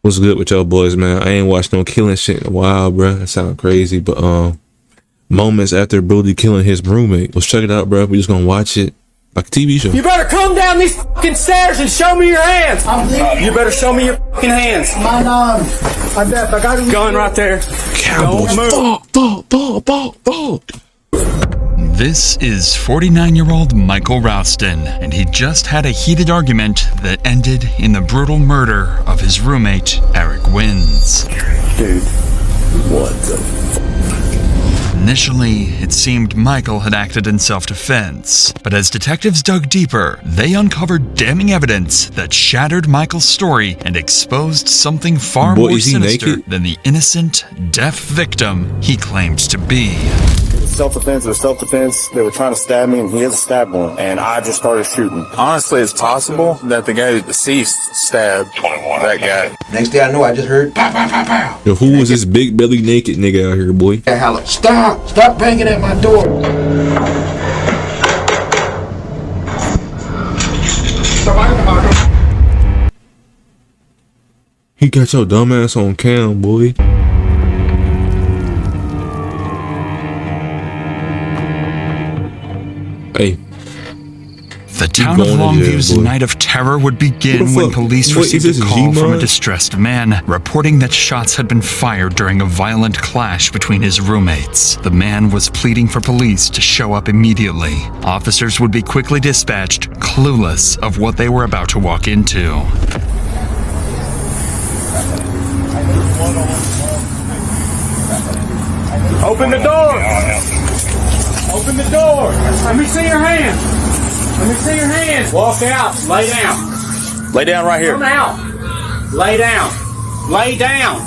What's good with y'all boys, man? I ain't watched no killing shit in a while, bro. That sound crazy, but moments after Brody killing his roommate. Let's check it out, bro. We just gonna watch it like a TV show. You better come down these fucking stairs and show me your hands. You better show me your fucking hands. I'm deaf. I got a gun right there. Cowboys. Ball. This is 49-year-old Michael Ralston, and he just had a heated argument that ended in the brutal murder of his roommate, Eric Wins. Dude, what the Initially, it seemed Michael had acted in self-defense, but as detectives dug deeper, they uncovered damning evidence that shattered Michael's story and exposed something far more sinister than the innocent, deaf victim he claimed to be. Self-defense, it was self-defense. They were trying to stab me, and he has a stab wound, and I just started shooting. Honestly, it's possible that the guy who's deceased stabbed that guy. Next thing I know, I just heard pow, pow, pow, pow. Yo, who was this big belly naked nigga out here, boy? I hollered, stop banging at my door. He got your dumb ass on cam, boy. Hey. The town of Longview's night of terror would begin when police received a call from a distressed man reporting that shots had been fired during a violent clash between his roommates. The man was pleading for police to show up immediately. Officers would be quickly dispatched, clueless of what they were about to walk into. Open the door. Open the door. Let me see your hands. Let me see your hands. Walk out. Lay down. Lay down right here. Come out. Lay down. Lay down.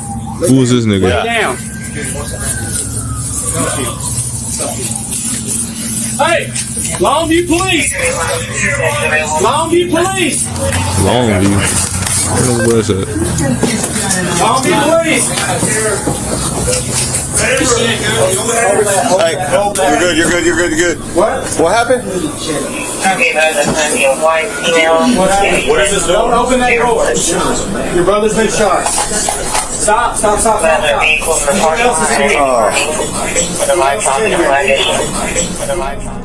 Who is this nigga? Lay down. Hey, Longview Police. Longview Police. Longview. I don't know where it's at. Longview Police. Hey, you're good. What happened? What is this door? Don't open that door. Your brother's been shot. Stop.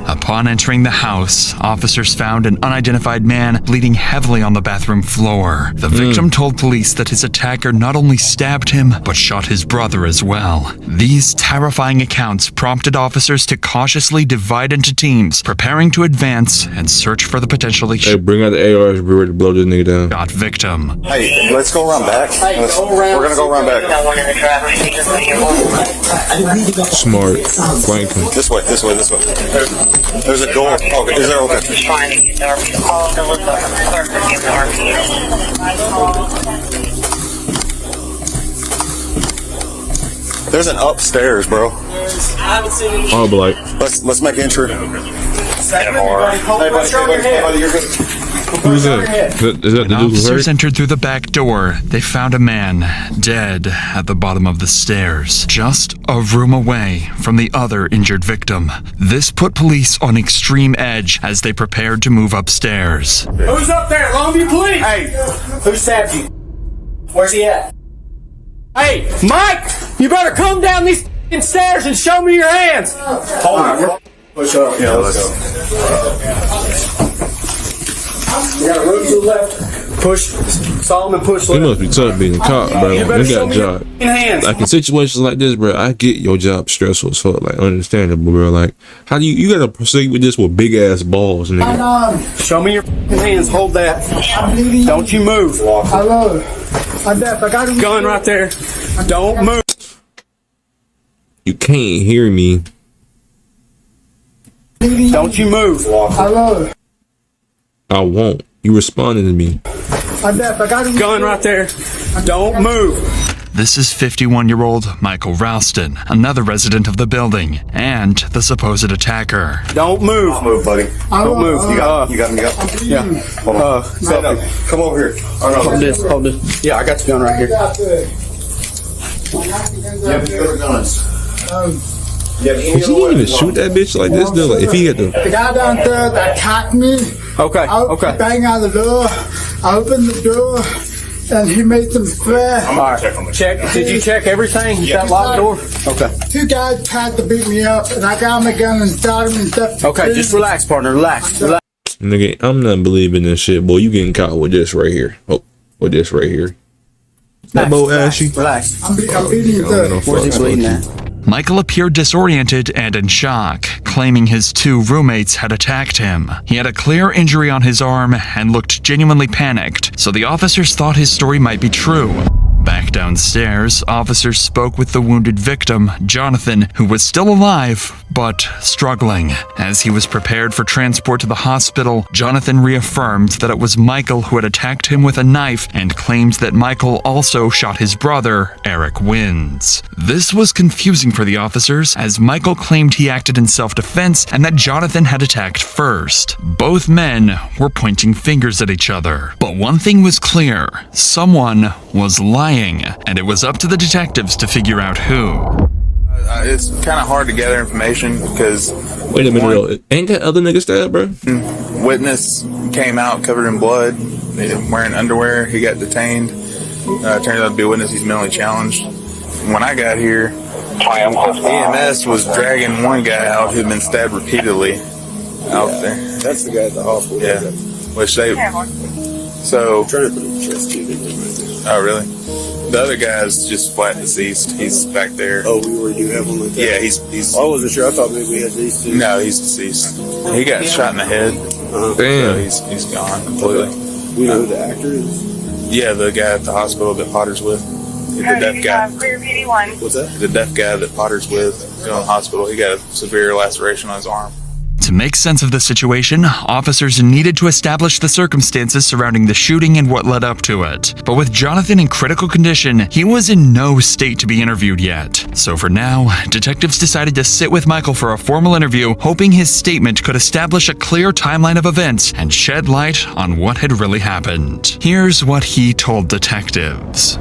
Upon entering the house, officers found an unidentified man bleeding heavily on the bathroom floor. The victim told police that his attacker not only stabbed him, but shot his brother as well. These terrifying accounts prompted officers to cautiously divide into teams, preparing to advance and search for the potentially bring out the ARs, be ready to blow this nigga down. shot victim. Hey, let's go around back. We're gonna go around back. Smart. Flank him. This way. There's a door. Okay, is there? Okay. There's an upstairs, bro. I'll be like, let's make entry. Hey, buddy, you're good. who's that? Is that the dude who Officers hurt? entered through the back door. They found a man dead at the bottom of the stairs, just a room away from the other injured victim. This put police on extreme edge as they prepared to move upstairs. Who's up there? Longview Police. Hey, who stabbed you? Where's he at? Hey, Mike, you better come down these fucking stairs and show me your hands. Hold on. Push up. Yeah, let's go. You got a room to the left. Push. Solomon, push He left. must be tough being a cop, bro. You He better show got a me your job. fucking hands. Like in situations like this, bro, I get your job stressful as fuck, like understandable, bro. Like, how do you gotta proceed with this with big ass balls, nigga? Show me your fucking hands. Hold that. Don't you move. I'm deaf. I got a Gun right there. Don't move. You can't hear me. Don't you move. I won't. You responded to me. I'm deaf. I got a Gun right there. Don't move. This is 51-year-old Michael Ralston, another resident of the building, and the supposed attacker. Don't move. Move, buddy. Don't move. You got him. Yeah. Hold on. Come over here. Hold this. Yeah, I got the gun right here. Did you even shoot that bitch like this, though? Like, if he had the guy downstairs attacked me. Okay. Bang out the door. I opened the door. and he made them fast. All right. Check. Did you check everything? You got locked door? Okay. 2 guys tried to beat me up, and I got my gun and shot him and stuff. Okay, just relax, partner. Relax. Nigga, I'm not believing this shit, boy. You getting caught with this right here. Oh, with this right here. That boy ashy. Relax. I'm beating the... Where's he bleeding at? Michael appeared disoriented and in shock, claiming his 2 roommates had attacked him. He had a clear injury on his arm and looked genuinely panicked, so the officers thought his story might be true. Back downstairs, officers spoke with the wounded victim, Jonathan, who was still alive, but struggling. As he was prepared for transport to the hospital, Jonathan reaffirmed that it was Michael who had attacked him with a knife and claimed that Michael also shot his brother, Eric Wins. This was confusing for the officers, as Michael claimed he acted in self-defense and that Jonathan had attacked first. Both men were pointing fingers at each other. But one thing was clear: someone was lying, and it was up to the detectives to figure out who. It's kind of hard to gather information because... Wait a minute, though. Ain't that other nigga stabbed, bro? Witness came out covered in blood, wearing underwear. He got detained. Turns out to be a witness. He's mentally challenged. When I got here, EMS was dragging one guy out who'd been stabbed repeatedly out there. That's the guy at the hospital. Yeah. Which they... So... Oh, really? The other guy's just flat deceased. He's back there. Oh, we already do have one like that? Yeah, he's... I wasn't sure. I thought maybe we had these 2. No, he's deceased. He got shot in the head. Damn. So he's gone completely. We know who the actor is? Yeah, the guy at the hospital that Potter's with. The deaf guy. What's that? The deaf guy that Potter's with going to the hospital. He got a severe laceration on his arm. To make sense of the situation, officers needed to establish the circumstances surrounding the shooting and what led up to it. But with Jonathan in critical condition, he was in no state to be interviewed yet. So for now, detectives decided to sit with Michael for a formal interview, hoping his statement could establish a clear timeline of events and shed light on what had really happened. Here's what he told detectives.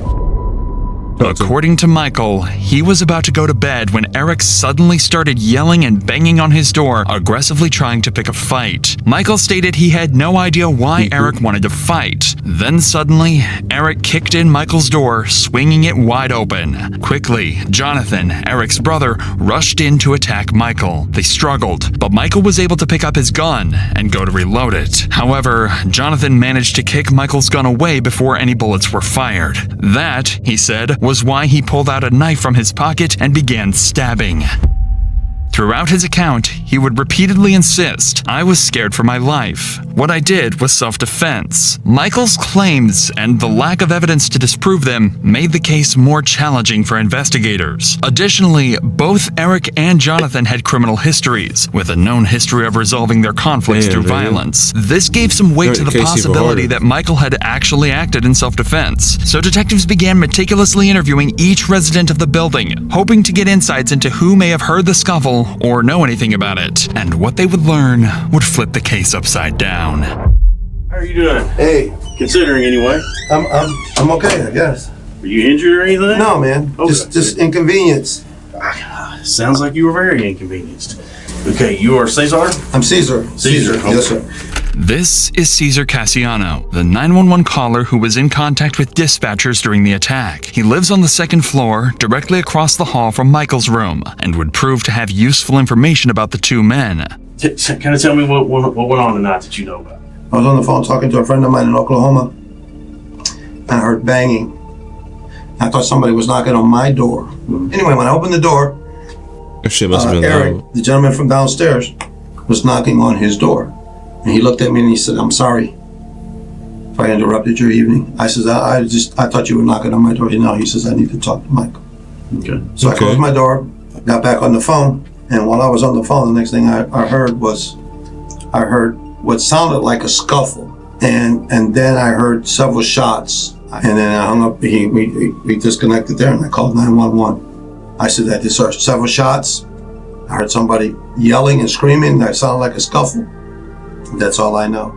According to Michael, he was about to go to bed when Eric suddenly started yelling and banging on his door, aggressively trying to pick a fight. Michael stated he had no idea why Eric wanted to fight. Then suddenly, Eric kicked in Michael's door, swinging it wide open. Quickly, Jonathan, Eric's brother, rushed in to attack Michael. They struggled, but Michael was able to pick up his gun and go to reload it. However, Jonathan managed to kick Michael's gun away before any bullets were fired. That, he said, was why he pulled out a knife from his pocket and began stabbing. Throughout his account, he would repeatedly insist, "I was scared for my life. What I did was self-defense." Michael's claims and the lack of evidence to disprove them made the case more challenging for investigators. Additionally, both Eric and Jonathan had criminal histories, with a known history of resolving their conflicts through violence. This gave some weight to the possibility that Michael had actually acted in self-defense. So detectives began meticulously interviewing each resident of the building, hoping to get insights into who may have heard the scuffle or know anything about it, and what they would learn would flip the case upside down. How are you doing? Hey, Considering anyway. I'm okay, I guess. Were you injured or anything? No, man. Okay. Just inconvenience. Sounds like you were very inconvenienced. Okay, you are Cesar? I'm Caesar. Caesar, okay. Yes, sir. This is Cesar Cassiano, the 911 caller who was in contact with dispatchers during the attack. He lives on the second floor, directly across the hall from Michael's room, and would prove to have useful information about the 2 men. Kind of tell me what went on tonight that you know about. I was on the phone talking to a friend of mine in Oklahoma. I heard banging. I thought somebody was knocking on my door. Anyway, when I opened the door, That shit must have been Eric, loud. the gentleman from downstairs, was knocking on his door. And he looked at me and he said, "I'm sorry if I interrupted your evening." I said, I thought you were knocking on my door. No, he says, "I need to talk to Michael." Okay. So I closed my door, got back on the phone, and while I was on the phone, the next thing I heard what sounded like a scuffle. And then I heard several shots. And then I hung up, we disconnected there, and I called 911. I said that there were several shots. I heard somebody yelling and screaming. That sounded like a scuffle. That's all I know.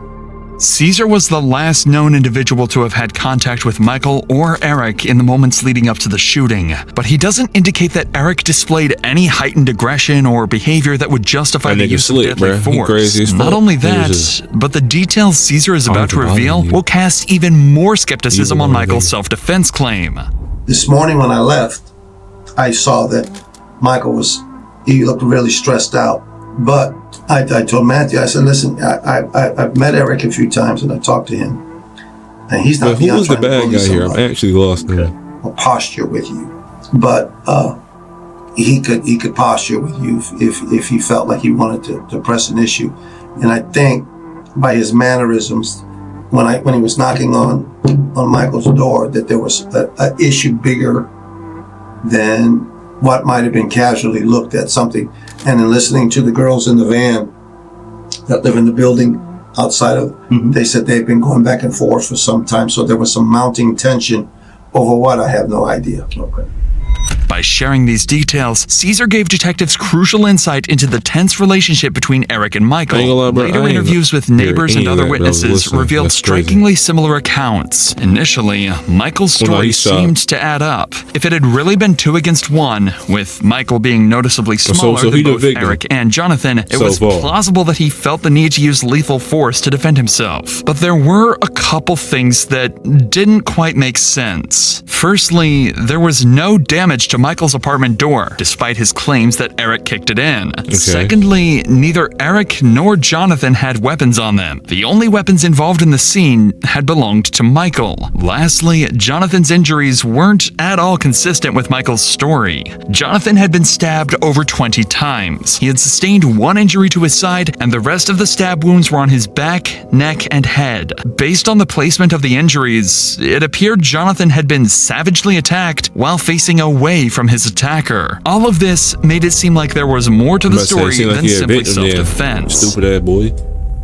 Caesar was the last known individual to have had contact with Michael or Eric in the moments leading up to the shooting, but he doesn't indicate that Eric displayed any heightened aggression or behavior that would justify the use of deadly force. Not only that, but the details Caesar is about to reveal will cast even more skepticism on Michael's self-defense claim. This morning when I left, I saw that Michael he looked really stressed out, but I told Matthew, I said, listen, I've met Eric a few times and I talked to him. And he's not who was the bad guy here? I'm actually lost now. Or posture with you. But he could posture with you if he felt like he wanted to press an issue. And I think by his mannerisms, when he was knocking on Michael's door, that there was an issue bigger than what might have been casually looked at something. And in listening to the girls in the van that live in the building outside of, they said they've been going back and forth for some time. So there was some mounting tension over what, I have no idea. Okay. By sharing these details, Caesar gave detectives crucial insight into the tense relationship between Eric and Michael. Later interviews with neighbors and other witnesses revealed strikingly similar accounts. Initially, Michael's story seemed to add up. If it had really been 2 against 1, with Michael being noticeably smaller than both Eric and Jonathan, it was plausible that he felt the need to use lethal force to defend himself. But there were a couple things that didn't quite make sense. Firstly, there was no damage to Michael's apartment door, despite his claims that Eric kicked it in. Secondly, neither Eric nor Jonathan had weapons on them. The only weapons involved in the scene had belonged to Michael. Lastly, Jonathan's injuries weren't at all consistent with Michael's story. Jonathan had been stabbed over 20 times. He had sustained 1 injury to his side, and the rest of the stab wounds were on his back, neck, and head. Based on the placement of the injuries, it appeared Jonathan had been savagely attacked while facing away from his attacker. All of this made it seem like there was more to the story than simply self-defense. Stupid ass boy.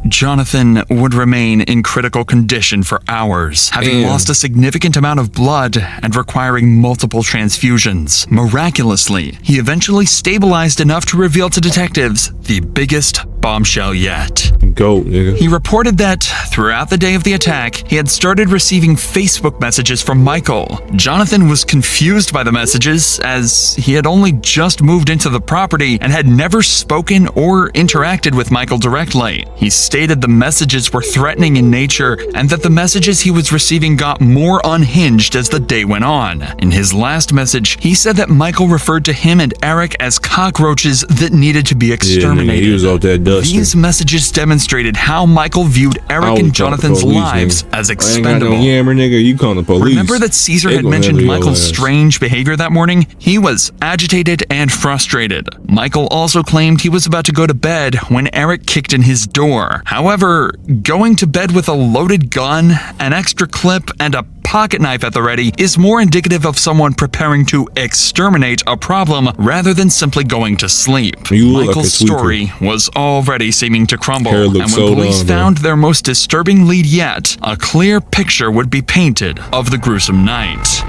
Jonathan would remain in critical condition for hours, having lost a significant amount of blood and requiring multiple transfusions. Miraculously, he eventually stabilized enough to reveal to detectives the biggest bombshell yet. Go, nigga. He reported that throughout the day of the attack, he had started receiving Facebook messages from Michael. Jonathan was confused by the messages, as he had only just moved into the property and had never spoken or interacted with Michael directly. He stated the messages were threatening in nature and that the messages he was receiving got more unhinged as the day went on. In his last message, he said that Michael referred to him and Eric as cockroaches that needed to be exterminated. He was out there dusting. These messages demonstrated how Michael viewed Eric and Jonathan's lives as expendable. You call the police. Remember that Caesar had mentioned Michael's strange behavior that morning? He was agitated and frustrated. Michael also claimed he was about to go to bed when Eric kicked in his door. However, going to bed with a loaded gun, an extra clip, and a pocket knife at the ready is more indicative of someone preparing to exterminate a problem rather than simply going to sleep. Michael's story was already seeming to crumble, and when police found their most disturbing lead yet, a clear picture would be painted of the gruesome night.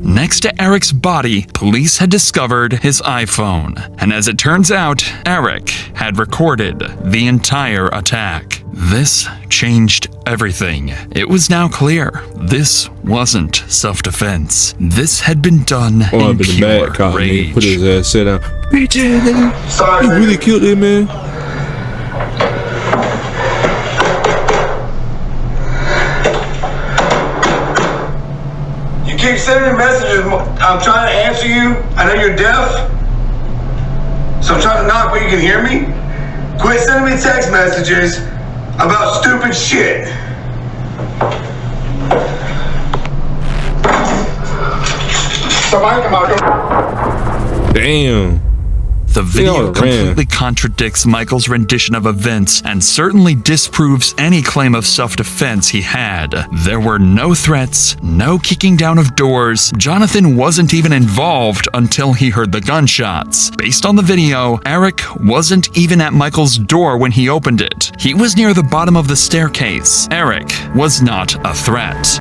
Next to Eric's body, police had discovered his iPhone, and as it turns out, Eric had recorded the entire attack. This changed everything. It was now clear this wasn't self-defense. This had been done in pure rage. Put his ass sit down. Bitch, you really killed him, man. You keep sending messages. I'm trying to answer you. I know you're deaf, so I'm trying to knock, but you can hear me. Quit sending me text messages about stupid shit. Damn. The video completely contradicts Michael's rendition of events and certainly disproves any claim of self-defense he had. There were no threats, no kicking down of doors. Jonathan wasn't even involved until he heard the gunshots. Based on the video, Eric wasn't even at Michael's door when he opened it. He was near the bottom of the staircase. Eric was not a threat.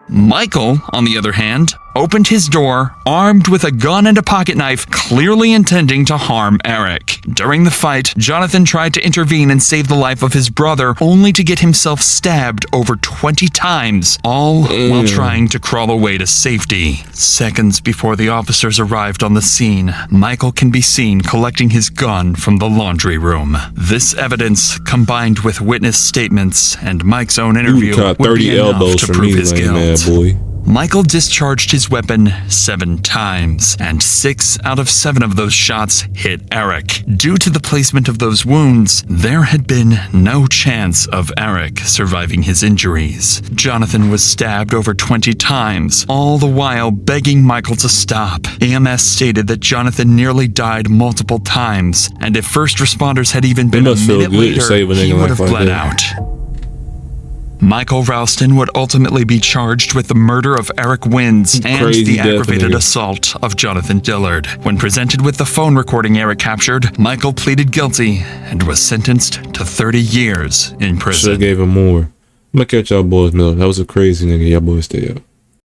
Michael, on the other hand, opened his door, armed with a gun and a pocket knife, clearly intending to harm Eric. During the fight, Jonathan tried to intervene and save the life of his brother, only to get himself stabbed over 20 times, all while trying to crawl away to safety. Seconds before the officers arrived on the scene, Michael can be seen collecting his gun from the laundry room. This evidence, combined with witness statements and Mike's own interview, would be enough to prove his guilt. Boy. Michael discharged his weapon 7 times, and 6 out of 7 of those shots hit Eric. Due to the placement of those wounds, there had been no chance of Eric surviving his injuries. Jonathan was stabbed over 20 times, all the while begging Michael to stop. EMS stated that Jonathan nearly died multiple times, and if first responders had even been a minute later, he would have bled out. Michael Ralston would ultimately be charged with the murder of Eric Wins and the aggravated assault of Jonathan Dillard. When presented with the phone recording Eric captured, Michael pleaded guilty and was sentenced to 30 years in prison. Should've gave him more. I'm gonna catch y'all boys, Miller. That was a crazy nigga. Y'all boys stay up.